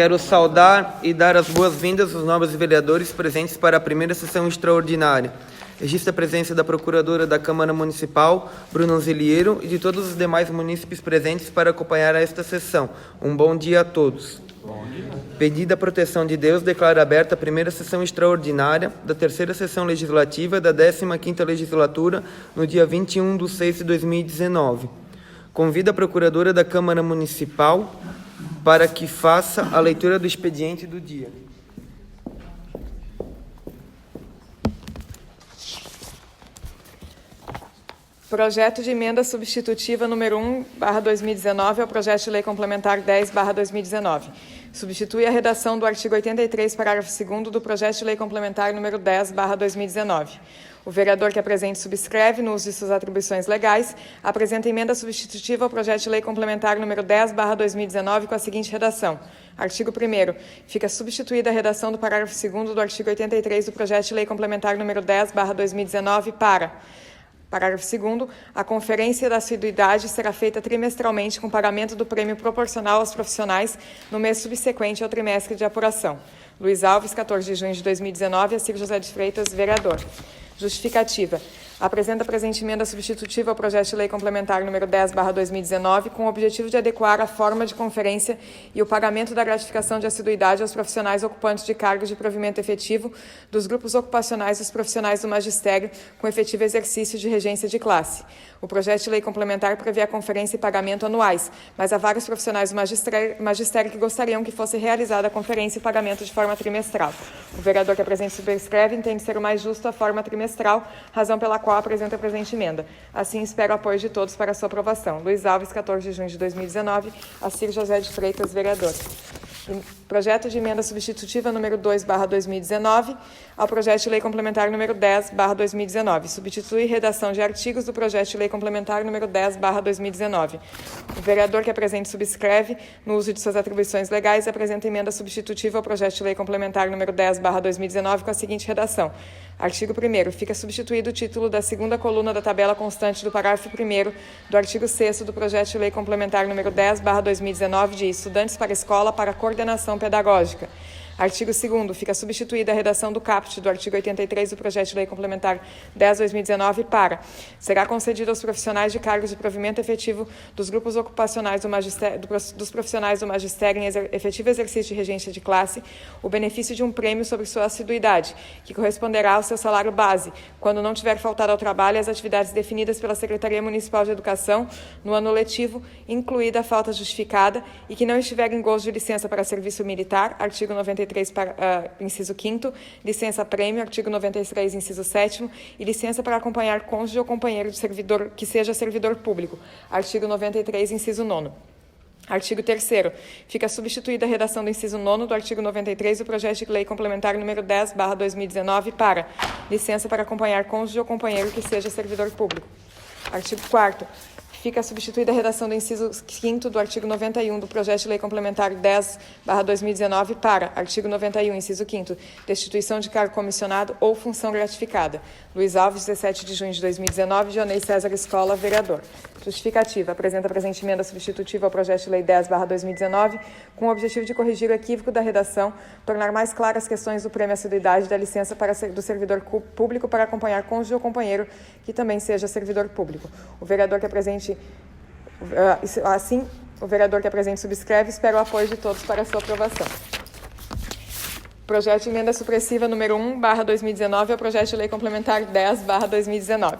Quero saudar e dar as boas-vindas aos nobres vereadores presentes para a primeira sessão extraordinária. Registro a presença da Procuradora da Câmara Municipal, Bruno Anzeliero, e de todos os demais munícipes presentes para acompanhar esta sessão. Um bom dia a todos. Bom dia. Pedida a proteção de Deus, declaro aberta a primeira sessão extraordinária da terceira sessão legislativa da 15ª legislatura, no dia 21/6/2019. Convido a Procuradora da Câmara Municipal para que faça a leitura do expediente do dia. Projeto de emenda substitutiva número 1/2019 ao projeto de lei complementar 10/2019. Substitui a redação do artigo 83, parágrafo 2º do projeto de lei complementar número 10/2019. O vereador que apresente subscreve, no uso de suas atribuições legais, apresenta emenda substitutiva ao projeto de lei complementar número 10/2019 com a seguinte redação. Artigo 1º. Fica substituída a redação do parágrafo 2º do artigo 83 do projeto de lei complementar número 10/2019 para... Parágrafo 2º. A conferência da assiduidade será feita trimestralmente com pagamento do prêmio proporcional aos profissionais no mês subsequente ao trimestre de apuração. Luiz Alves, 14 de junho de 2019, Acir José de Freitas, vereador. Justificativa. Apresenta a presente emenda substitutiva ao projeto de lei complementar número 10/2019 com o objetivo de adequar a forma de conferência e o pagamento da gratificação de assiduidade aos profissionais ocupantes de cargos de provimento efetivo dos grupos ocupacionais dos profissionais do magistério com efetivo exercício de regência de classe. O projeto de lei complementar prevê a conferência e pagamento anuais, mas há vários profissionais do magistério que gostariam que fosse realizada a conferência e pagamento de forma trimestral. O vereador que apresenta e subscreve entende ser o mais justo a forma trimestral, razão pela qual apresenta a presente emenda. Assim, espero o apoio de todos para a sua aprovação. Luiz Alves, 14 de junho de 2019, Acir José de Freitas, vereador. Projeto de emenda substitutiva número 2/2019 ao projeto de lei complementar número 10/2019. Substitui redação de artigos do projeto de lei complementar número 10/2019. O vereador que apresente e subscreve, no uso de suas atribuições legais, apresenta emenda substitutiva ao projeto de lei complementar número 10/2019 com a seguinte redação. Artigo 1º. Fica substituído o título da segunda coluna da tabela constante do parágrafo 1º do artigo 6º do projeto de lei complementar número 10/2019 de estudantes para escola para coordenação pedagógica. Artigo 2º. Fica substituída a redação do caput do artigo 83 do projeto de lei complementar 10/2019 para: será concedido aos profissionais de cargos de provimento efetivo dos grupos ocupacionais do dos profissionais do magistério em efetivo exercício de regência de classe o benefício de um prêmio sobre sua assiduidade, que corresponderá ao seu salário base, quando não tiver faltado ao trabalho as atividades definidas pela Secretaria Municipal de Educação no ano letivo, incluída a falta justificada, e que não estiver em gozo de licença para serviço militar, artigo 93, inciso 5º, licença prêmio, artigo 93, inciso 7º, e licença para acompanhar cônjuge ou companheiro de servidor que seja servidor público, artigo 93, inciso 9º. Artigo 3º. Fica substituída a redação do inciso 9º do artigo 93 do projeto de lei complementar número 10/2019 para: licença para acompanhar cônjuge ou companheiro que seja servidor público. Artigo 4º. Fica substituída a redação do inciso 5º do artigo 91 do projeto de lei complementar 10/2019 para: artigo 91, inciso 5º, destituição de cargo comissionado ou função gratificada. Luiz Alves, 17 de junho de 2019, Dionei César Escola, vereador. Justificativa. Apresenta a presente emenda substitutiva ao projeto de lei 10/2019 com o objetivo de corrigir o equívoco da redação, tornar mais claras as questões do prêmio assiduidade da licença do servidor público para acompanhar cônjuge ou companheiro que também seja servidor público. O vereador que apresente Assim, o vereador que apresente e subscreve, espero o apoio de todos para a sua aprovação. Projeto de emenda supressiva número 1/2019 ao projeto de lei complementar 10/2019.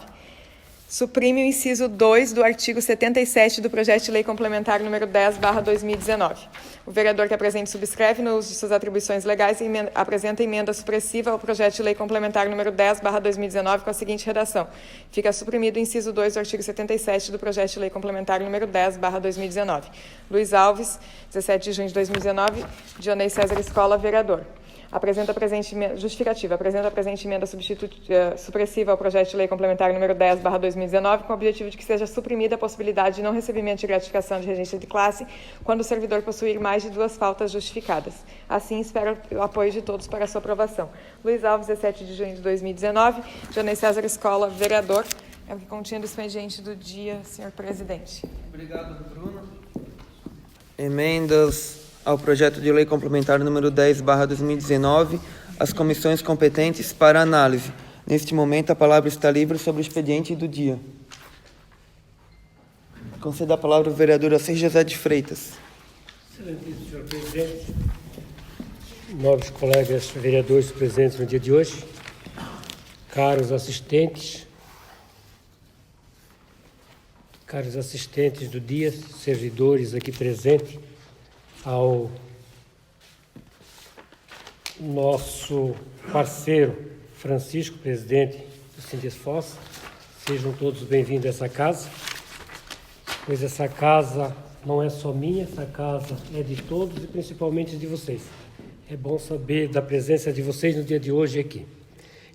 Suprime o inciso 2 do artigo 77 do projeto de lei complementar número 10/2019. O vereador que apresente e subscreve, no uso de suas atribuições legais, apresenta emenda supressiva ao projeto de lei complementar número 10/2019 com a seguinte redação. Fica suprimido o inciso 2 do artigo 77 do projeto de lei complementar número 10/2019. Luiz Alves, 17 de junho de 2019, Dionei César Escola, vereador. Apresenta a presente justificativa. Apresenta a presente emenda supressiva ao projeto de lei complementar número 10/2019 com o objetivo de que seja suprimida a possibilidade de não recebimento de gratificação de regência de classe quando o servidor possuir mais de 2 faltas justificadas. Assim, espero o apoio de todos para a sua aprovação. Luiz Alves, 17 de junho de 2019, Dionei César Escola, vereador. É o que continha do expediente do dia, senhor presidente. Obrigado, Bruno. Emendas ao projeto de lei complementar número 10/2019 as comissões competentes para análise. Neste momento, a palavra está livre sobre o expediente do dia. Conceda a palavra ao vereador Assis José de Freitas. Excelentíssimo senhor presidente, nobres colegas vereadores presentes no dia de hoje, caros assistentes do dia, servidores aqui presentes, ao nosso parceiro Francisco, presidente do Sindesfoss, sejam todos bem-vindos a essa casa, pois essa casa não é só minha, essa casa é de todos e principalmente de vocês. É bom saber da presença de vocês no dia de hoje aqui.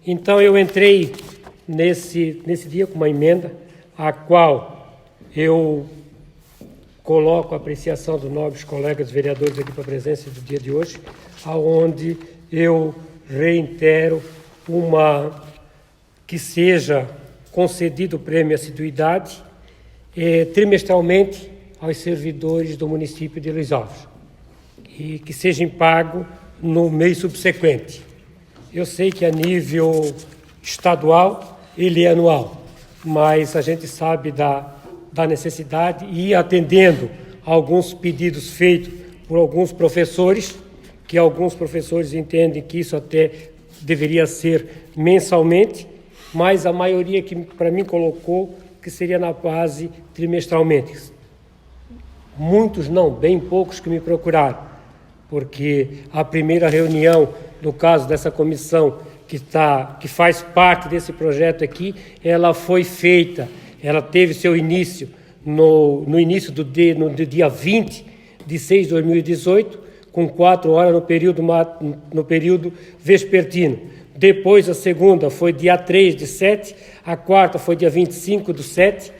Então, eu entrei nesse dia com uma emenda, a qual eu coloco a apreciação dos nobres colegas vereadores aqui para a presença do dia de hoje, aonde eu reitero que seja concedido o prêmio assiduidade trimestralmente aos servidores do município de Luiz Alves e que seja pago no mês subsequente. Eu sei que a nível estadual ele é anual, mas a gente sabe da necessidade e atendendo a alguns pedidos feitos por alguns professores, que alguns professores entendem que isso até deveria ser mensalmente, mas a maioria que para mim colocou que seria na base trimestralmente. Muitos não, bem poucos que me procuraram, porque a primeira reunião, no caso dessa comissão que faz parte desse projeto aqui, ela foi feita, ela teve seu início no dia 20 de 6 de 2018, com 4 horas no período vespertino. Depois a segunda foi dia 3 de 7, a quarta foi dia 25 do 7,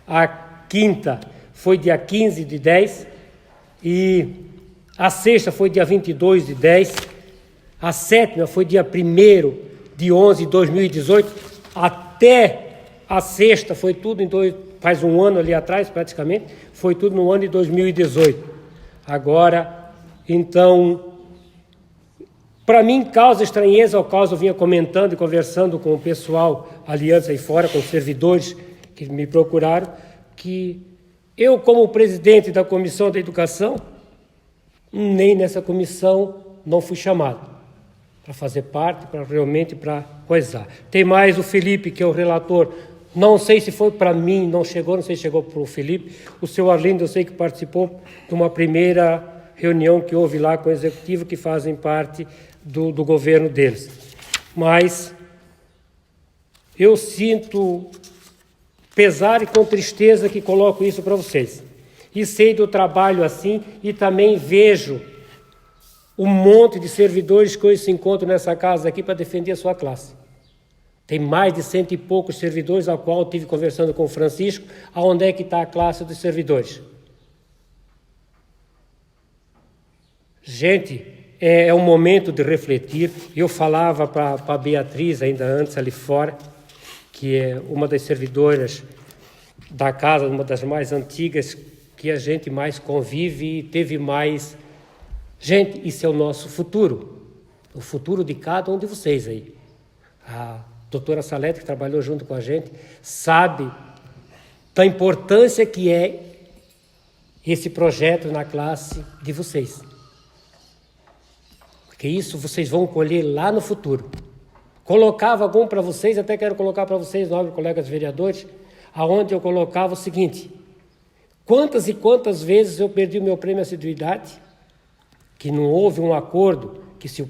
a quinta foi dia 15 de 10 e a sexta foi dia 22 de 10, a sétima foi dia 1º de 11 de 2018, até a sexta foi tudo faz um ano ali atrás praticamente, foi tudo no ano de 2018. Agora, então, para mim causa estranheza, ao caso eu vinha comentando e conversando com o pessoal ali antes aí fora, com os servidores que me procuraram, que eu, como presidente da Comissão da Educação, nem nessa comissão não fui chamado para fazer parte, para coisar. Tem mais o Felipe, que é o relator, não sei se foi para mim, não sei se chegou para o Felipe, o seu Arlindo eu sei que participou de uma primeira reunião que houve lá com o Executivo, que fazem parte do governo deles. Mas eu sinto pesar e com tristeza que coloco isso para vocês. E sei do trabalho assim e também vejo um monte de servidores que hoje se encontram nessa casa aqui para defender a sua classe. Tem mais de 100 e poucos servidores, ao qual eu estive conversando com o Francisco, aonde é que está a classe dos servidores. Gente, é um momento de refletir. Eu falava para a Beatriz, ainda antes ali fora, que é uma das servidoras da casa, uma das mais antigas, que a gente mais convive e teve mais... Gente, isso é o nosso futuro, o futuro de cada um de vocês aí. A doutora Salete, que trabalhou junto com a gente, sabe da importância que é esse projeto na classe de vocês. Porque isso vocês vão colher lá no futuro. Colocava algum para vocês, até quero colocar para vocês, nobres colegas vereadores, aonde eu colocava o seguinte: quantas e quantas vezes eu perdi o meu prêmio assiduidade, que não houve um acordo, que se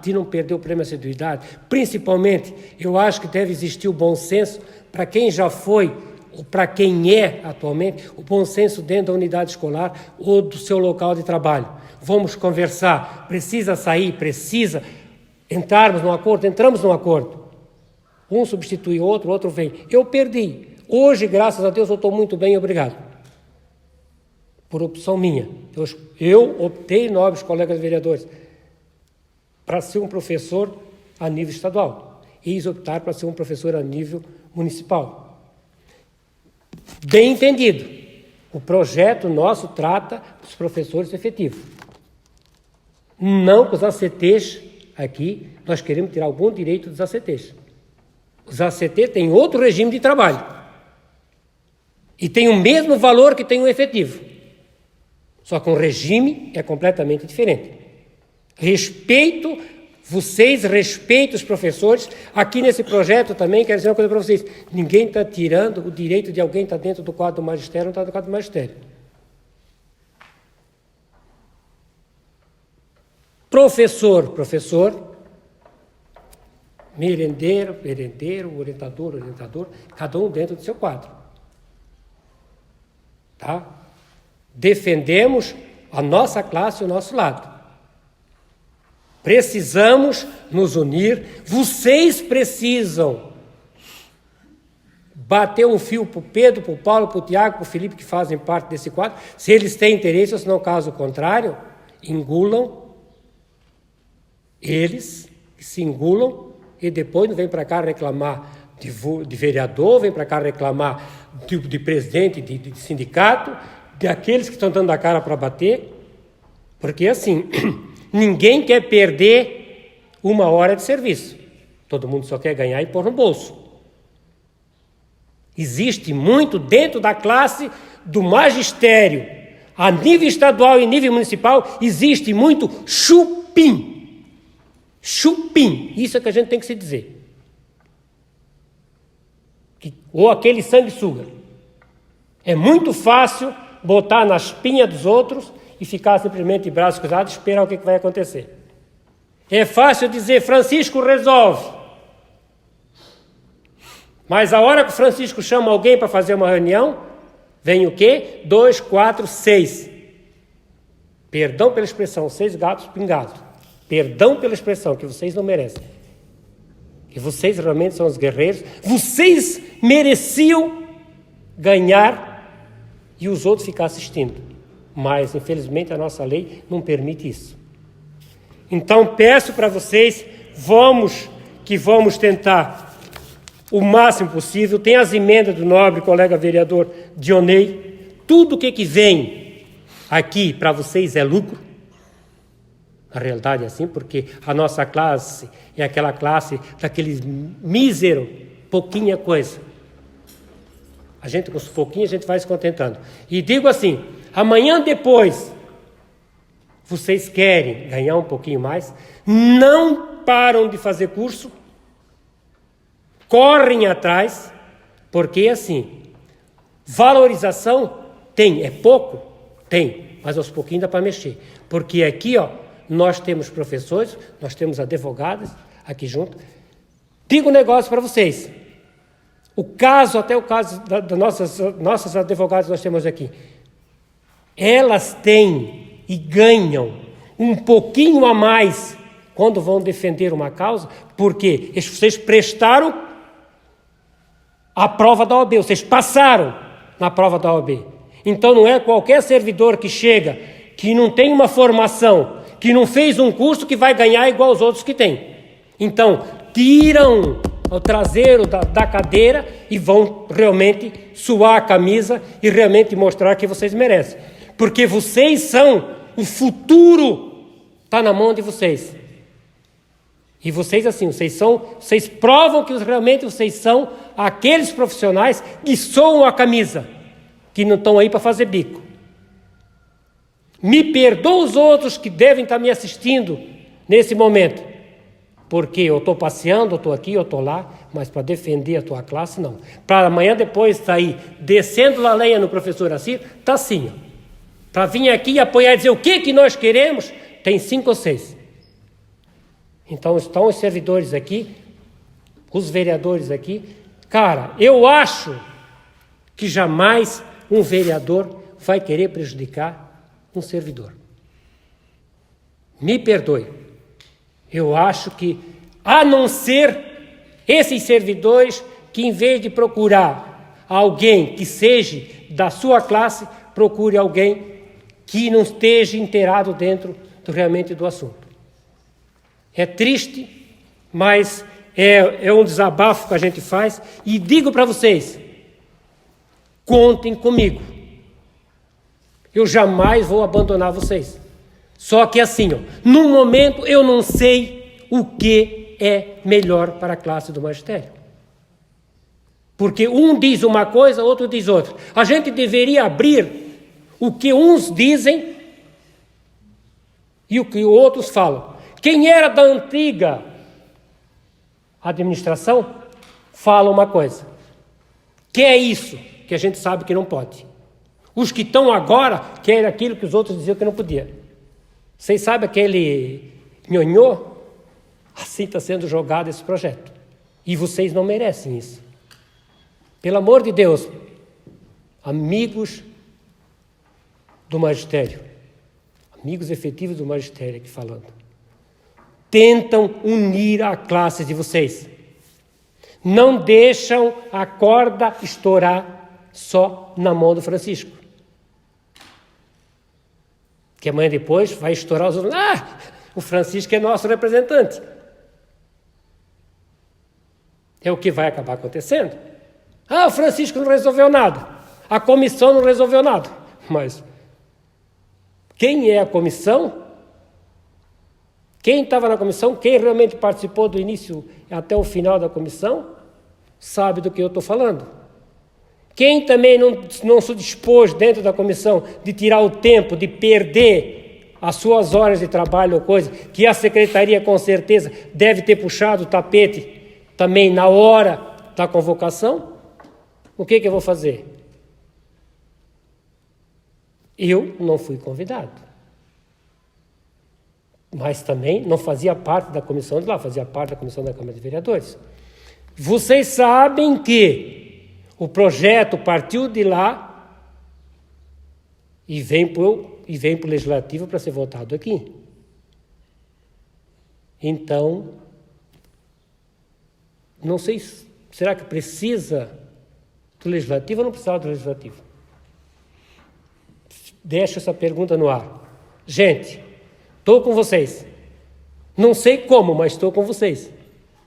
não perder o prêmio assiduidade, principalmente, eu acho que deve existir o bom senso para quem já foi, ou para quem é atualmente, o bom senso dentro da unidade escolar ou do seu local de trabalho. Vamos conversar, precisa sair, precisa entrarmos num acordo, entramos num acordo. Um substitui o outro vem. Eu perdi. Hoje, graças a Deus, eu estou muito bem, obrigado. Por opção minha. Eu optei, nobres colegas vereadores, para ser um professor a nível estadual. Eles optaram para ser um professor a nível municipal. Bem entendido. O projeto nosso trata dos professores efetivos. Não que os ACTs aqui, nós queremos tirar algum direito dos ACTs. Os ACT têm outro regime de trabalho. E tem o mesmo valor que tem o efetivo. Só que o regime é completamente diferente. Vocês respeitam os professores. Aqui nesse projeto também, quero dizer uma coisa para vocês. Ninguém está tirando o direito de alguém estar dentro do quadro do magistério ou não está no quadro do magistério. Professor, merendeiro, orientador, cada um dentro do seu quadro. Tá? Defendemos a nossa classe e o nosso lado. Precisamos nos unir. Vocês precisam bater um fio para o Pedro, para o Paulo, para o Tiago, para o Felipe, que fazem parte desse quadro. Se eles têm interesse, ou se não, caso contrário, engulam. Eles se engulam e depois não vêm para cá reclamar de vereador, vêm para cá reclamar de presidente de sindicato, daqueles que estão dando a cara para bater, porque assim, ninguém quer perder 1 hora de serviço. Todo mundo só quer ganhar e pôr no bolso. Existe muito dentro da classe do magistério, a nível estadual e nível municipal, existe muito chupim. Chupim, isso é que a gente tem que se dizer. Ou aquele sanguessuga. É muito fácil botar na espinha dos outros e ficar simplesmente de braços cruzados e esperar o que vai acontecer. É fácil dizer, Francisco resolve. Mas a hora que o Francisco chama alguém para fazer uma reunião, vem o quê? 2, 4, 6. Perdão pela expressão, 6 gatos pingados. Perdão pela expressão, que vocês não merecem. Que vocês realmente são os guerreiros. Vocês mereciam ganhar e os outros ficar assistindo. Mas, infelizmente, a nossa lei não permite isso. Então, peço para vocês, vamos tentar o máximo possível. Tem as emendas do nobre colega vereador Dionei. Tudo o que vem aqui para vocês é lucro. A realidade é assim, porque a nossa classe é aquela classe daqueles mísero, pouquinha coisa. A gente, com os pouquinhos, a gente vai se contentando. E digo assim, amanhã depois, vocês querem ganhar um pouquinho mais, não param de fazer curso, correm atrás, porque assim, valorização tem, é pouco? Tem, mas aos pouquinhos dá para mexer. Porque aqui, nós temos professores, nós temos advogados aqui junto. Digo um negócio para vocês. Até o caso das nossas advogadas nós temos aqui. Elas têm e ganham um pouquinho a mais quando vão defender uma causa, porque vocês prestaram a prova da OAB, vocês passaram na prova da OAB. Então não é qualquer servidor que chega, que não tem uma formação, que não fez um curso, que vai ganhar igual os outros que têm. Então, tiram o traseiro da cadeira e vão realmente suar a camisa e realmente mostrar que vocês merecem. Porque vocês são, o futuro está na mão de vocês. E vocês assim, vocês provam que realmente vocês são aqueles profissionais que soam a camisa, que não estão aí para fazer bico. Me perdoam os outros que devem estar me assistindo nesse momento, porque eu estou passeando, eu estou aqui, eu estou lá, mas para defender a tua classe, não. Para amanhã depois sair descendo a lenha no professor Assir, está assim. Para vir aqui e apoiar e dizer o que nós queremos, tem 5 ou 6. Então estão os servidores aqui, os vereadores aqui. Cara, eu acho que jamais um vereador vai querer prejudicar um servidor. Me perdoe. Eu acho que, a não ser esses servidores que, em vez de procurar alguém que seja da sua classe, procure alguém que não esteja inteirado dentro realmente do assunto. É triste, mas é um desabafo que a gente faz. E digo para vocês, contem comigo. Eu jamais vou abandonar vocês. Só que assim, ó, no momento eu não sei o que é melhor para a classe do magistério. Porque um diz uma coisa, outro diz outra. A gente deveria abrir o que uns dizem e o que outros falam. Quem era da antiga administração fala uma coisa. Que é isso que a gente sabe que não pode. Os que estão agora querem aquilo que os outros diziam que não podia. Vocês sabem aquele nhonhô? Assim está sendo jogado esse projeto. E vocês não merecem isso. Pelo amor de Deus, amigos do magistério, amigos efetivos do magistério aqui falando, tentam unir a classe de vocês. Não deixam a corda estourar só na mão do Francisco. Que amanhã depois vai estourar os outros. Ah, o Francisco é nosso representante. É o que vai acabar acontecendo. Ah, o Francisco não resolveu nada. A comissão não resolveu nada. Mas quem é a comissão? Quem estava na comissão, quem realmente participou do início até o final da comissão, sabe do que eu estou falando. Quem também não se dispôs dentro da comissão de tirar o tempo, de perder as suas horas de trabalho ou coisa, que a secretaria com certeza deve ter puxado o tapete também na hora da convocação, o que eu vou fazer? Eu não fui convidado. Mas também não fazia parte da comissão de lá, fazia parte da comissão da Câmara de Vereadores. Vocês sabem que o projeto partiu de lá e vem para o Legislativo para ser votado aqui. Então, não sei, será que precisa do Legislativo ou não precisa do Legislativo? Deixo essa pergunta no ar. Gente, estou com vocês. Não sei como, mas estou com vocês.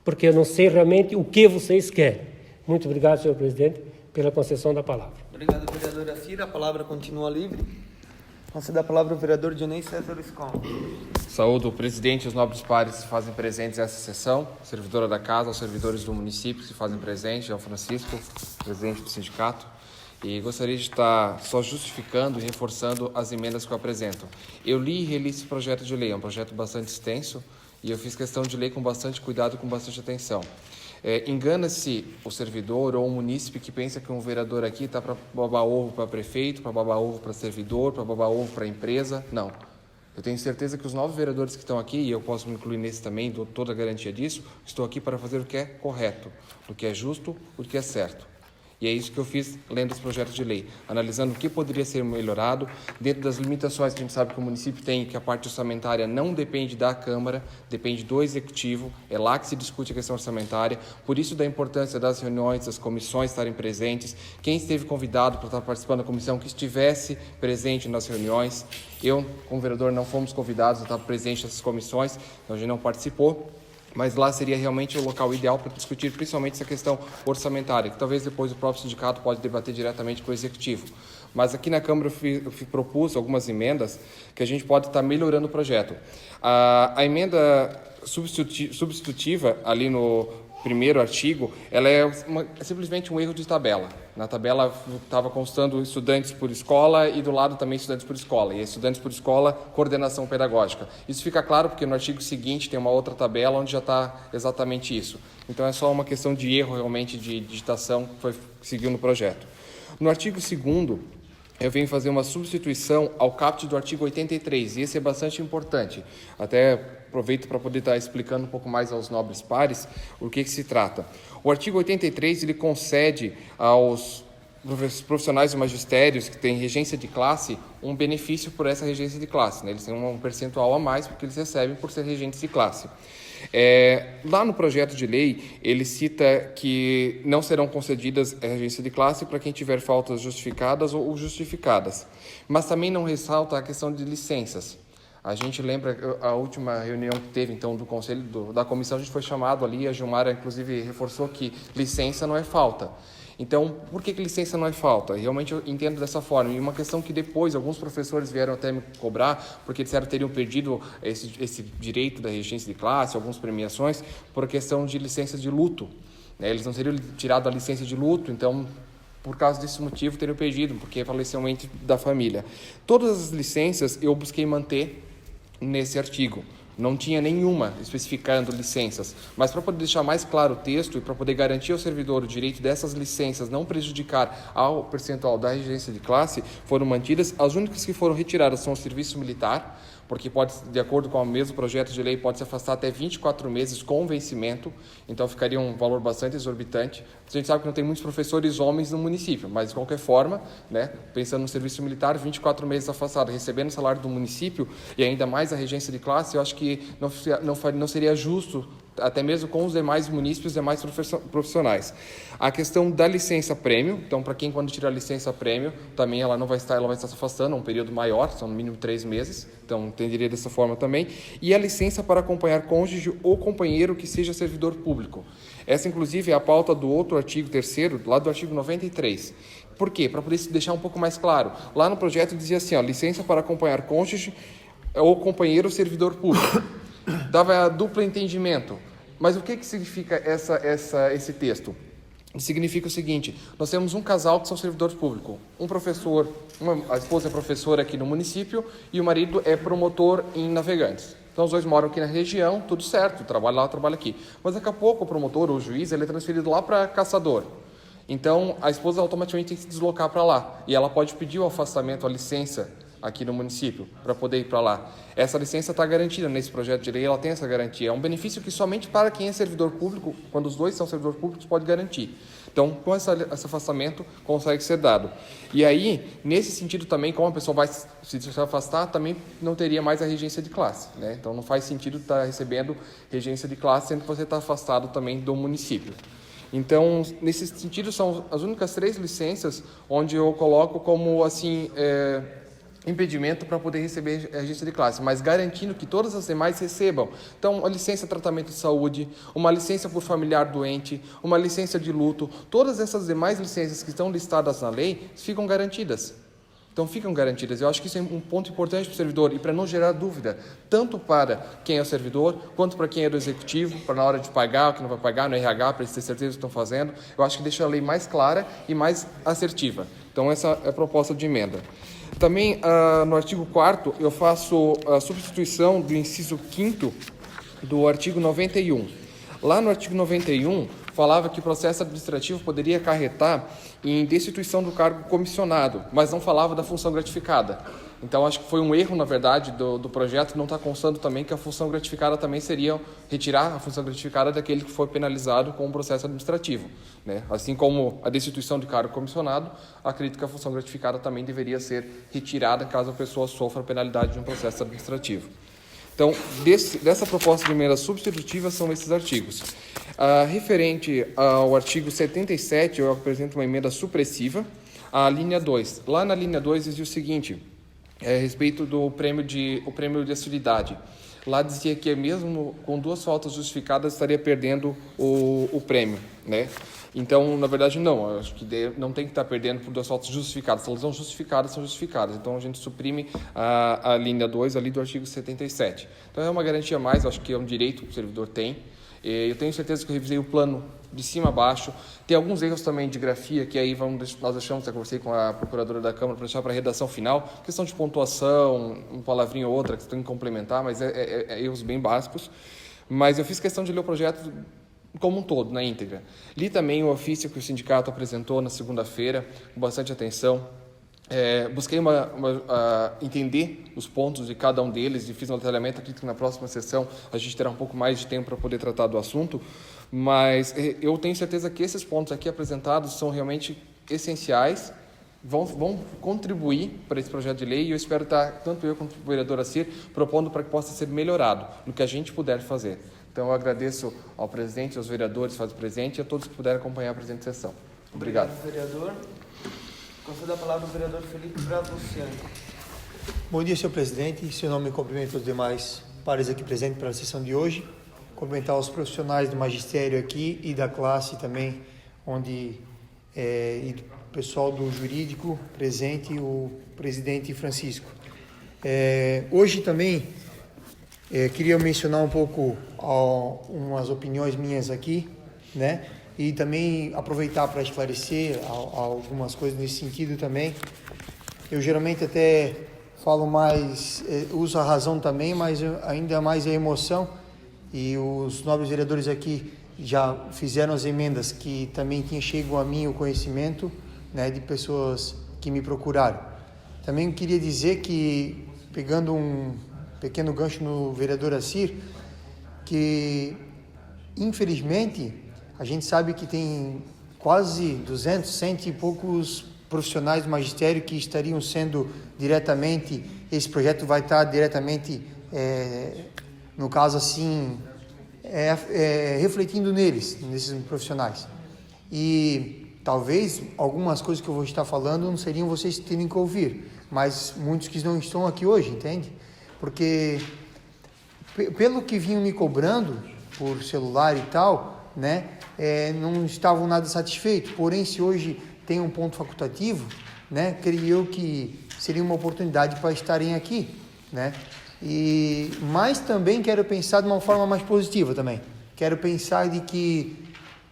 Porque eu não sei realmente o que vocês querem. Muito obrigado, senhor presidente, pela concessão da palavra. Obrigado, vereadora Cira. A palavra continua livre. Conceda a palavra ao vereador Dionei César Escon. Saúdo o presidente e os nobres pares que se fazem presentes nessa sessão, servidora da casa, aos servidores do município que se fazem presentes, ao Francisco, presidente do sindicato. E gostaria de estar só justificando e reforçando as emendas que eu apresento. Eu li e reli esse projeto de lei, é um projeto bastante extenso e eu fiz questão de ler com bastante cuidado e com bastante atenção. Engana-se o servidor ou o munícipe que pensa que um vereador aqui está para babar ovo para prefeito, para babar ovo para servidor, para babar ovo para empresa. Não. Eu tenho certeza que os 9 vereadores que estão aqui, e eu posso me incluir nesse também, dou toda a garantia disso, estou aqui para fazer o que é correto, o que é justo, o que é certo. E é isso que eu fiz lendo esse projeto de lei, analisando o que poderia ser melhorado, dentro das limitações que a gente sabe que o município tem, que a parte orçamentária não depende da Câmara, depende do Executivo, é lá que se discute a questão orçamentária, por isso da importância das reuniões, das comissões estarem presentes, quem esteve convidado para estar participando da comissão, que estivesse presente nas reuniões. Eu, como vereador, não fomos convidados a estar presente nessas comissões, então a gente não participou. Mas lá seria realmente o local ideal para discutir principalmente essa questão orçamentária, que talvez depois o próprio sindicato pode debater diretamente com o Executivo. Mas aqui na Câmara eu propus algumas emendas que a gente pode estar melhorando o projeto. A emenda substitutiva ali no primeiro artigo, ela é simplesmente um erro de tabela. Na tabela estava constando estudantes por escola e do lado também estudantes por escola. E estudantes por escola, coordenação pedagógica. Isso fica claro porque no artigo seguinte tem uma outra tabela onde já está exatamente isso. Então é só uma questão de erro realmente de digitação que seguiu no projeto. No artigo 2º, eu venho fazer uma substituição ao caput do artigo 83, e esse é bastante importante. Até aproveito para poder estar explicando um pouco mais aos nobres pares o que se trata. O artigo 83, ele concede aos profissionais de magistérios que têm regência de classe um benefício por essa regência de classe, né? Eles têm um percentual a mais porque eles recebem por ser regentes de classe. Lá no projeto de lei, ele cita que não serão concedidas a regência de classe para quem tiver faltas justificadas ou justificadas, mas também não ressalta a questão de licenças. A gente lembra a última reunião que teve, então, do conselho da comissão, a gente foi chamado ali, a Gilmara, inclusive, reforçou que licença não é falta. Então, por que licença não é falta? Realmente eu entendo dessa forma. E uma questão que depois alguns professores vieram até me cobrar, porque disseram que teriam perdido esse direito da regência de classe, algumas premiações, por questão de licença de luto. Eles não teriam tirado a licença de luto, então, por causa desse motivo, teriam perdido, porque faleceu um ente da família. Todas as licenças eu busquei manter nesse artigo. Não tinha nenhuma especificando licenças, mas para poder deixar mais claro o texto e para poder garantir ao servidor o direito dessas licenças não prejudicar ao percentual da regência de classe, foram mantidas. As únicas que foram retiradas são o serviço militar, porque pode, de acordo com o mesmo projeto de lei, pode se afastar até 24 meses com vencimento, então ficaria um valor bastante exorbitante. A gente sabe que não tem muitos professores homens no município, mas de qualquer forma, né, pensando no serviço militar, 24 meses afastado, recebendo o salário do município e ainda mais a regência de classe, eu acho que não seria justo, até mesmo com os demais munícipes, os demais profissionais. A questão da licença prêmio, então para quem quando tira a licença prêmio, também ela vai estar se afastando um período maior, são no mínimo 3 meses, então entenderia dessa forma também. E a licença para acompanhar cônjuge ou companheiro que seja servidor público. Essa, inclusive, é a pauta do outro artigo 3º, lá do artigo 93. Por quê? Para poder deixar um pouco mais claro. Lá no projeto dizia assim, ó, licença para acompanhar cônjuge ou companheiro servidor público. Dava duplo entendimento. Mas o que significa esse texto? Significa o seguinte, nós temos um casal que são servidores públicos, um professor, a esposa é professora aqui no município e o marido é promotor em Navegantes. Então os dois moram aqui na região, tudo certo, trabalha lá, trabalha aqui. Mas daqui a pouco o promotor ou o juiz ele é transferido lá para Caçador. Então a esposa automaticamente tem que se deslocar para lá e ela pode pedir o afastamento, a licença aqui no município, para poder ir para lá. Essa licença está garantida nesse projeto de lei, ela tem essa garantia. É um benefício que somente para quem é servidor público, quando os dois são servidores públicos, pode garantir. Então, com esse afastamento, consegue ser dado. E aí, nesse sentido também, como a pessoa vai se afastar, também não teria mais a regência de classe, né? Então, não faz sentido estar recebendo regência de classe, sendo que você está afastado também do município. Então, nesse sentido, são as únicas 3 licenças onde eu coloco como, assim, impedimento para poder receber a regência de classe, mas garantindo que todas as demais recebam. Então, uma licença de tratamento de saúde, uma licença por familiar doente, uma licença de luto, todas essas demais licenças que estão listadas na lei ficam garantidas. Então, ficam garantidas. Eu acho que isso é um ponto importante para o servidor e para não gerar dúvida, tanto para quem é o servidor, quanto para quem é do executivo, para na hora de pagar, o que não vai pagar, no RH, para eles terem certeza do que estão fazendo. Eu acho que deixa a lei mais clara e mais assertiva. Então, essa é a proposta de emenda. Também, no artigo 4º, eu faço a substituição do inciso 5º do artigo 91. Lá no artigo 91, falava que o processo administrativo poderia acarretar em destituição do cargo comissionado, mas não falava da função gratificada. Então, acho que foi um erro, na verdade, do projeto, não está constando também que a função gratificada também seria retirar a função gratificada daquele que foi penalizado com o processo administrativo, né? Assim como a destituição de cargo comissionado, acredito que a função gratificada também deveria ser retirada caso a pessoa sofra a penalidade de um processo administrativo. Então, dessa proposta de emenda substitutiva são esses artigos. Referente ao artigo 77, eu apresento uma emenda supressiva, a linha 2. Lá na linha 2 dizia o seguinte, a respeito do prêmio de assiduidade. Lá dizia que mesmo com 2 faltas justificadas estaria perdendo o prêmio, né? Então, na verdade, não. Eu acho que não tem que estar perdendo por 2 faltas justificadas. Se elas são justificadas, são justificadas. Então, a gente suprime a linha 2 ali do artigo 77. Então, é uma garantia a mais, acho que é um direito que o servidor tem. Eu tenho certeza que eu revisei o plano de cima a baixo. Tem alguns erros também de grafia, que aí nós deixamos, eu conversei com a procuradora da Câmara para deixar para a redação final. Questão de pontuação, uma palavrinha ou outra que você tem que complementar, mas é erros bem básicos. Mas eu fiz questão de ler o projeto como um todo, na íntegra. Li também o ofício que o sindicato apresentou na segunda-feira, com bastante atenção. Busquei entender os pontos de cada um deles e fiz um detalhamento. Acredito que na próxima sessão a gente terá um pouco mais de tempo para poder tratar do assunto, mas eu tenho certeza que esses pontos aqui apresentados são realmente essenciais, vão contribuir para esse projeto de lei e eu espero estar, tanto eu quanto o vereador Assir, propondo para que possa ser melhorado no que a gente puder fazer. Então eu agradeço ao presidente, aos vereadores que fazem presente e a todos que puderam acompanhar a presente sessão. Obrigado. Vereador. Concedo a palavra ao vereador Felipe Braz Luciano. Bom dia, senhor presidente. Em seu nome, cumprimento os demais pares aqui presentes para a sessão de hoje. Cumprimentar os profissionais do magistério aqui e da classe também, onde e do pessoal do jurídico presente, o presidente Francisco. Hoje também queria mencionar um pouco umas opiniões minhas aqui, né? E também aproveitar para esclarecer algumas coisas nesse sentido também. Eu geralmente até falo mais, uso a razão também, mas ainda mais a emoção. E os nobres vereadores aqui já fizeram as emendas que também chegam a mim o conhecimento, né, de pessoas que me procuraram. Também queria dizer que, pegando um pequeno gancho no vereador Assir, que infelizmente a gente sabe que tem quase 200, 100 e poucos profissionais do magistério que estariam sendo diretamente, esse projeto vai estar diretamente, no caso assim, refletindo nesses profissionais. E talvez algumas coisas que eu vou estar falando não seriam vocês terem que ouvir, mas muitos que não estão aqui hoje, entende? Porque pelo que vinham me cobrando por celular e tal, né, não estavam nada satisfeitos. Porém, se hoje tem um ponto facultativo, né, creio eu que seria uma oportunidade para estarem aqui, né? Mas também quero pensar de uma forma mais positiva também. Quero pensar de que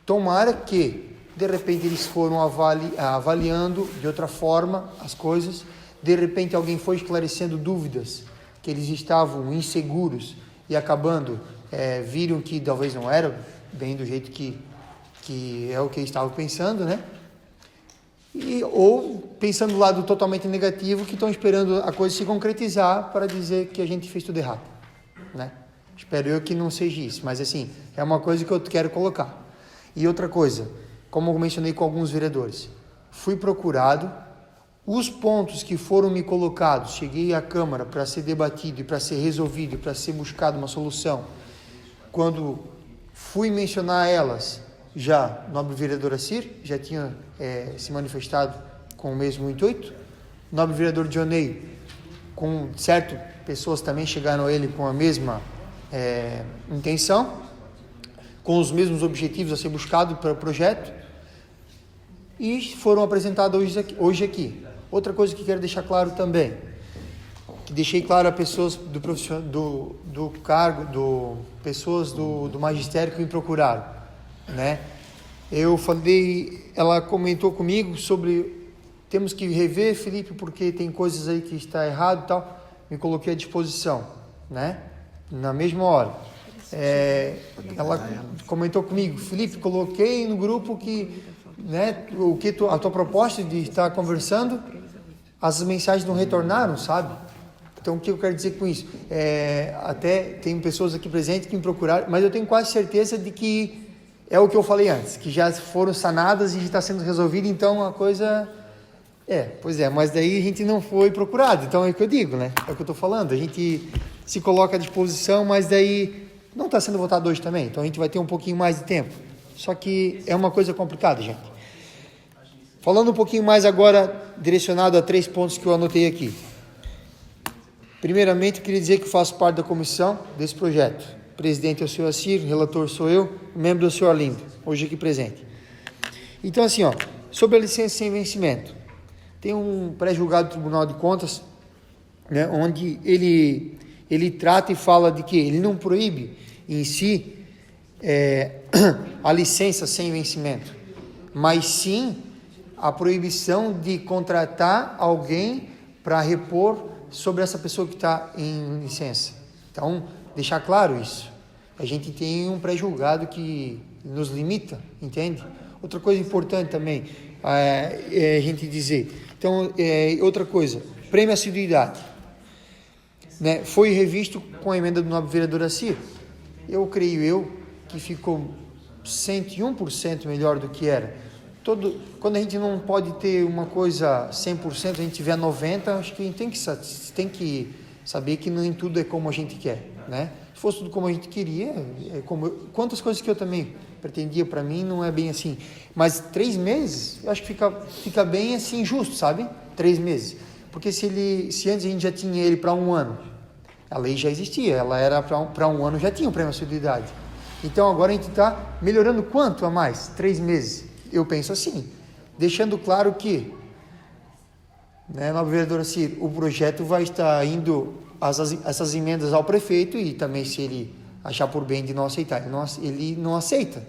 tomara que de repente eles foram avaliando de outra forma as coisas, de repente alguém foi esclarecendo dúvidas que eles estavam inseguros e acabando viram que talvez não era bem do jeito que é o que eles estavam pensando, né? Ou pensando do lado totalmente negativo, que estão esperando a coisa se concretizar para dizer que a gente fez tudo errado, né? Espero eu que não seja isso, mas assim, é uma coisa que eu quero colocar. E outra coisa, como eu mencionei com alguns vereadores, fui procurado, os pontos que foram me colocados, cheguei à Câmara para ser debatido e para ser resolvido e para ser buscado uma solução. Quando fui mencionar elas, já o nobre vereador Assir já tinha se manifestado com o mesmo intuito. O nobre vereador Dionei, com certo, pessoas também chegaram a ele com a mesma intenção, com os mesmos objetivos a ser buscado para o projeto, e foram apresentados hoje aqui. Outra coisa que quero deixar claro também, que deixei claro a pessoas do cargo, pessoas do magistério que me procuraram, né? Eu falei, ela comentou comigo sobre temos que rever, Felipe, porque tem coisas aí que está errado e tal. Me coloquei à disposição, né? Na mesma hora. Ela comentou comigo, Felipe, coloquei no grupo que, né, a tua proposta de estar conversando, as mensagens não retornaram, sabe? Então, o que eu quero dizer com isso? Até tem pessoas aqui presentes que me procuraram, mas eu tenho quase certeza de que é o que eu falei antes, que já foram sanadas e está sendo resolvido, então a coisa... Pois é, mas daí a gente não foi procurado, então é o que eu digo, né? É o que eu estou falando, a gente se coloca à disposição, mas daí não está sendo votado hoje também, então a gente vai ter um pouquinho mais de tempo. Só que é uma coisa complicada, gente. Falando um pouquinho mais agora, direcionado a 3 pontos que eu anotei aqui. Primeiramente, eu queria dizer que faço parte da comissão desse projeto. O presidente é o senhor Assir, relator sou eu, membro é o senhor Arlindo, hoje aqui presente. Então, assim, sobre a licença sem vencimento, tem um pré-julgado do Tribunal de Contas, né, onde ele trata e fala de que ele não proíbe em si a licença sem vencimento, mas sim a proibição de contratar alguém para repor sobre essa pessoa que está em licença. Então, deixar claro isso. A gente tem um pré-julgado que nos limita, entende? Outra coisa importante também é a gente dizer. Então, outra coisa, prêmio assiduidade, né? Foi revisto com a emenda do nobre vereador Assir. Eu creio que ficou 101% melhor do que era. Quando a gente não pode ter uma coisa 100%, a gente tiver 90%, acho que a gente tem que saber que nem tudo é como a gente quer, né? Se fosse tudo como a gente queria, quantas coisas que eu também pretendia para mim, não é bem assim. Mas 3 meses, eu acho que fica bem assim, justo, sabe? 3 meses. Porque se antes a gente já tinha ele para 1 ano, a lei já existia, ela era para 1 ano, já tinha o prêmio de assiduidade. Então agora a gente está melhorando quanto a mais? 3 meses. Eu penso assim, deixando claro que, né, nobre vereadora Ciro, o projeto vai estar indo essas emendas ao prefeito e também, se ele achar por bem de não aceitar, ele não aceita.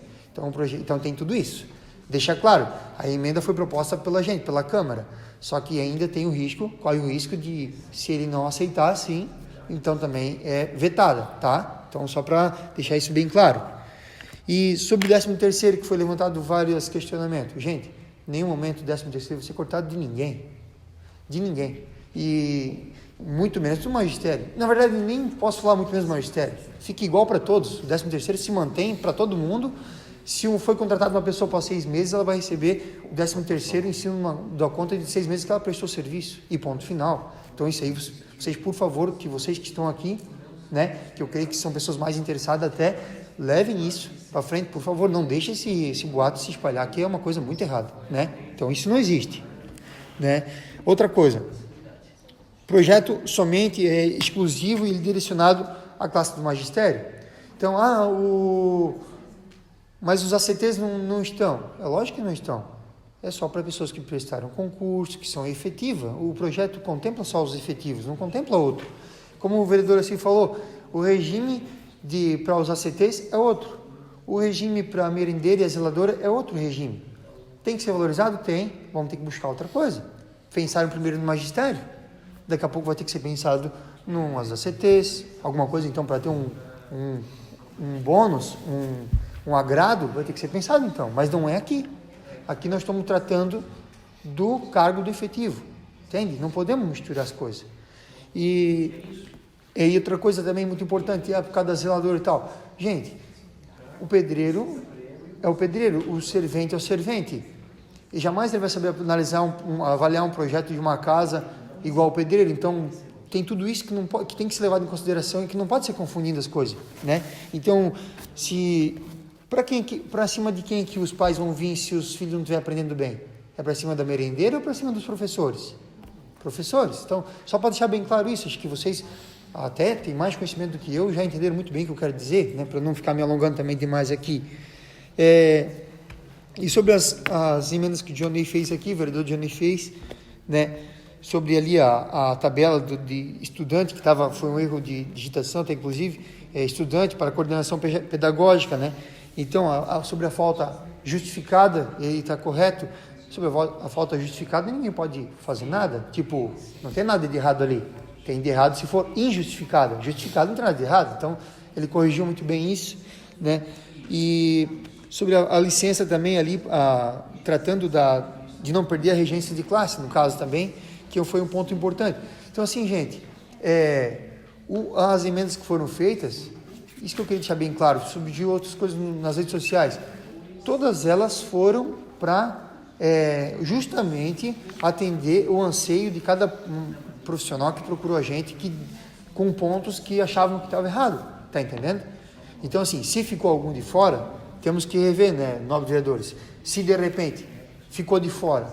Então tem tudo isso. Deixa claro, a emenda foi proposta pela gente, pela Câmara, só que ainda tem o risco, corre o risco de, se ele não aceitar, sim, então também é vetada, tá? Então, só para deixar isso bem claro. E sobre o 13º, que foi levantado vários questionamentos. Gente, em nenhum momento o 13º vai ser cortado de ninguém. De ninguém. E muito menos do magistério. Na verdade, nem posso falar muito menos do magistério. Fica igual para todos. O 13º se mantém para todo mundo. Se foi contratado uma pessoa para 6 meses, ela vai receber o 13º em cima da conta de 6 meses que ela prestou serviço. E ponto final. Então, isso aí, vocês, por favor, que vocês que estão aqui, né, que eu creio que são pessoas mais interessadas até, levem isso para frente, por favor, não deixem esse boato se espalhar, que é uma coisa muito errada, né? Então, isso não existe, né? Outra coisa, projeto somente é exclusivo e direcionado à classe do magistério. Então, mas os ACTs não estão. É lógico que não estão. É só para pessoas que prestaram concurso, que são efetivas. O projeto contempla só os efetivos, não contempla outro. Como o vereador assim falou, o regime para os ACTs é outro. O regime para a merendeira e a zeladora é outro regime. Tem que ser valorizado? Tem. Vamos ter que buscar outra coisa. Pensaram primeiro no magistério. Daqui a pouco vai ter que ser pensado nas ACTs, alguma coisa então para ter um bônus, um agrado, vai ter que ser pensado então. Mas não é aqui. Aqui nós estamos tratando do cargo do efetivo. Entende? Não podemos misturar as coisas. E outra coisa também muito importante, por causa da zeladora e tal. Gente, o pedreiro é o pedreiro, o servente é o servente. E jamais ele vai saber avaliar um projeto de uma casa igual ao pedreiro. Então, tem tudo isso que tem que ser levado em consideração e que não pode ser confundindo as coisas, né? Então, para cima de quem que os pais vão vir se os filhos não estiverem aprendendo bem? É para cima da merendeira ou para cima dos professores? Professores. Então, só para deixar bem claro isso, acho que vocês até têm mais conhecimento do que eu, já entenderam muito bem o que eu quero dizer, né? Para não ficar me alongando também demais aqui. E sobre as emendas que o Johnny fez aqui, o vereador Johnny fez, né? Sobre ali a tabela de estudante, que foi um erro de digitação, até inclusive, estudante para coordenação pedagógica, né? Então, sobre a falta justificada, ele está correto. Sobre a falta justificada, ninguém pode fazer nada. Tipo, não tem nada de errado ali. Tem de errado se for injustificada. Justificada não tem nada de errado. Então, ele corrigiu muito bem isso, né? E sobre a licença também ali, tratando de não perder a regência de classe, no caso também, que foi um ponto importante. Então, assim, gente, as emendas que foram feitas, isso que eu queria deixar bem claro, sobre outras coisas nas redes sociais, todas elas foram para justamente atender o anseio de cada profissional que procurou a gente com pontos que achavam que estava errado, tá entendendo? Então, assim, se ficou algum de fora, temos que rever, né, nobres vereadores. Se de repente ficou de fora,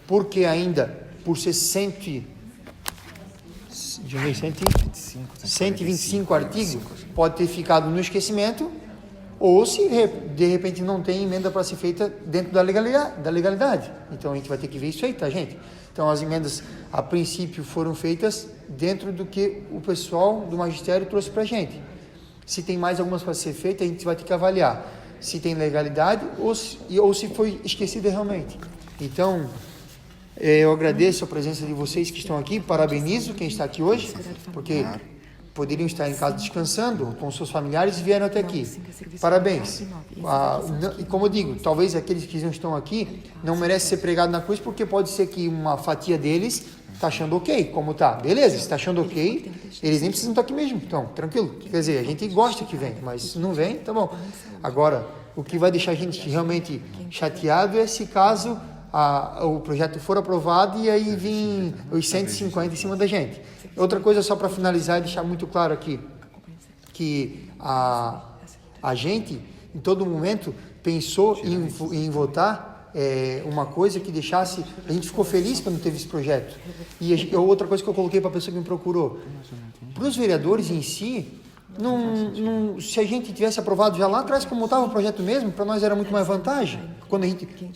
porque ainda por ser 125 artigos, pode ter ficado no esquecimento, ou se de repente não tem emenda para ser feita dentro da legalidade. Então a gente vai ter que ver isso aí, tá, gente? Então as emendas, a princípio, foram feitas dentro do que o pessoal do magistério trouxe para a gente. Se tem mais algumas para ser feitas, a gente vai ter que avaliar se tem legalidade ou se foi esquecida realmente. Então, eu agradeço a presença de vocês que estão aqui, parabenizo quem está aqui hoje, porque poderiam estar em casa descansando com seus familiares e vieram até aqui. Parabéns. E como eu digo, talvez aqueles que não estão aqui não merecem ser pregados na cruz, porque pode ser que uma fatia deles está achando ok, como tá. Beleza, se está achando ok, eles nem precisam estar aqui mesmo. Então, tranquilo. Quer dizer, a gente gosta que vem, mas se não vem, tá bom. Agora, o que vai deixar a gente realmente chateado é se caso o projeto for aprovado e aí vir os 150 em cima da gente. Outra coisa, só para finalizar e deixar muito claro aqui, que a gente, em todo momento, pensou em votar uma coisa que deixasse... A gente ficou feliz quando teve esse projeto. E outra coisa que eu coloquei para a pessoa que me procurou. Para os vereadores em si, Se a gente tivesse aprovado já lá atrás, como estava o projeto mesmo, para nós era muito mais vantagem.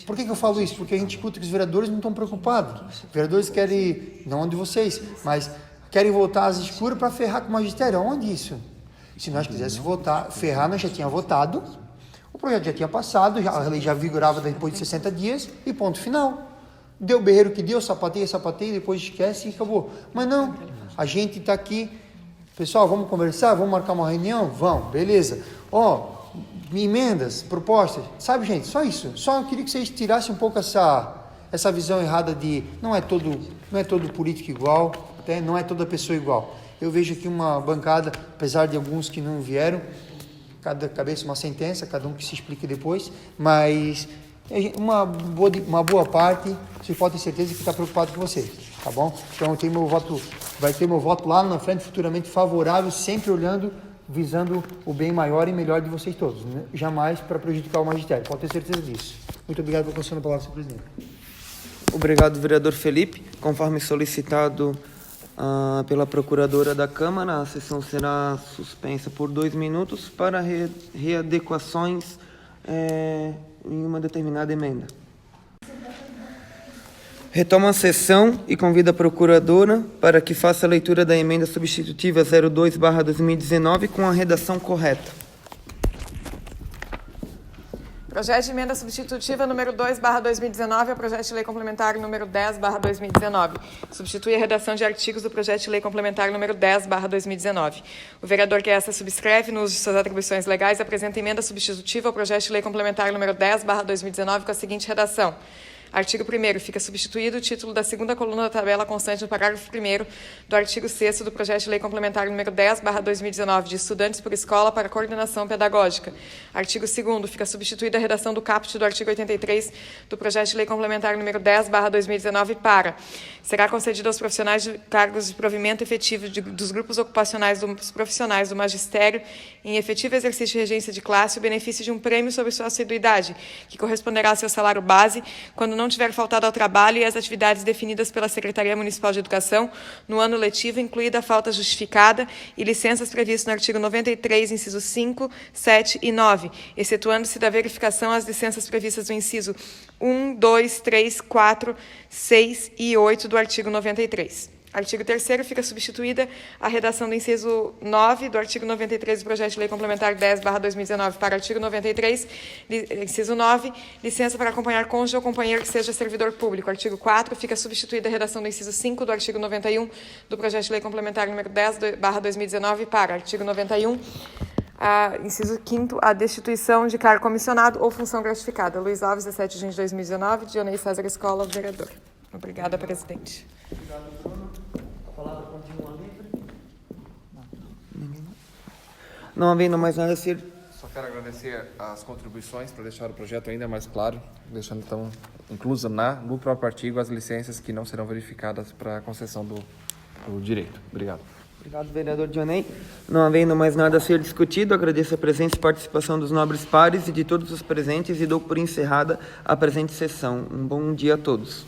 Por que eu falo isso? Porque a gente escuta que os vereadores não estão preocupados. Os vereadores querem, não de vocês, mas querem voltar às escuras para ferrar com o magistério. Onde isso? Se nós quiséssemos votar, ferrar, nós já tínhamos votado, o projeto já tinha passado, a lei já vigorava depois de 60 dias e ponto final. Deu o berreiro que deu, sapateia, depois esquece e acabou. Mas não, a gente está aqui, pessoal, vamos conversar, vamos marcar uma reunião? Vamos, beleza. Emendas, propostas, sabe, gente, só isso. Só eu queria que vocês tirassem um pouco essa visão errada de não é todo político igual, não é toda pessoa igual. Eu vejo aqui uma bancada, apesar de alguns que não vieram, cada cabeça uma sentença, cada um que se explique depois, mas uma boa parte, vocês podem ter certeza que está preocupado com vocês, tá bom? Então vai ter meu voto lá na frente, futuramente favorável, sempre visando o bem maior e melhor de vocês todos, né? Jamais para prejudicar o magistério, pode ter certeza disso. Muito obrigado por conceder a palavra, senhor presidente. Obrigado, vereador Felipe. Conforme solicitado pela procuradora da Câmara, a sessão será suspensa por 2 minutos para readequações em uma determinada emenda. Retoma a sessão e convida a procuradora para que faça a leitura da emenda substitutiva 02/2019 com a redação correta. Projeto de emenda substitutiva número 2/2019 ao projeto de lei complementar número 10/2019. Substitui a redação de artigos do projeto de lei complementar número 10/2019. O vereador que essa subscreve, no uso de suas atribuições legais, apresenta emenda substitutiva ao projeto de lei complementar número 10/2019 com a seguinte redação. Artigo 1º. Fica substituído o título da segunda coluna da tabela constante no parágrafo 1º do artigo 6º do projeto de lei complementar número 10/2019 de estudantes por escola para coordenação pedagógica. Artigo 2º. Fica substituída a redação do caput do artigo 83 do projeto de lei complementar número 10/2019 para: será concedido aos profissionais de cargos de provimento efetivo dos grupos ocupacionais dos profissionais do magistério em efetivo exercício de regência de classe o benefício de um prêmio sobre sua assiduidade, que corresponderá ao seu salário base quando não tiver faltado ao trabalho e às atividades definidas pela Secretaria Municipal de Educação no ano letivo, incluída a falta justificada e licenças previstas no artigo 93, inciso 5, 7 e 9, excetuando-se da verificação as licenças previstas no inciso 1, 2, 3, 4, 6 e 8 do artigo 93. Artigo 3º. Fica substituída a redação do inciso 9 do artigo 93 do projeto de lei complementar 10/2019 para artigo 93, inciso 9, licença para acompanhar cônjuge ou companheiro que seja servidor público. Artigo 4º. Fica substituída a redação do inciso 5 do artigo 91 do projeto de lei complementar número 10/2019 para artigo 91, inciso 5º, a destituição de cargo comissionado ou função gratificada. Luiz Alves, 17 de junho de 2019, Dionei César Escola, vereador. Obrigada, presidente. Não havendo mais nada a ser... Só quero agradecer as contribuições para deixar o projeto ainda mais claro, deixando então inclusa no próprio artigo as licenças que não serão verificadas para a concessão do direito. Obrigado. Obrigado, vereador Dionei. Não havendo mais nada a ser discutido, agradeço a presença e participação dos nobres pares e de todos os presentes e dou por encerrada a presente sessão. Um bom dia a todos.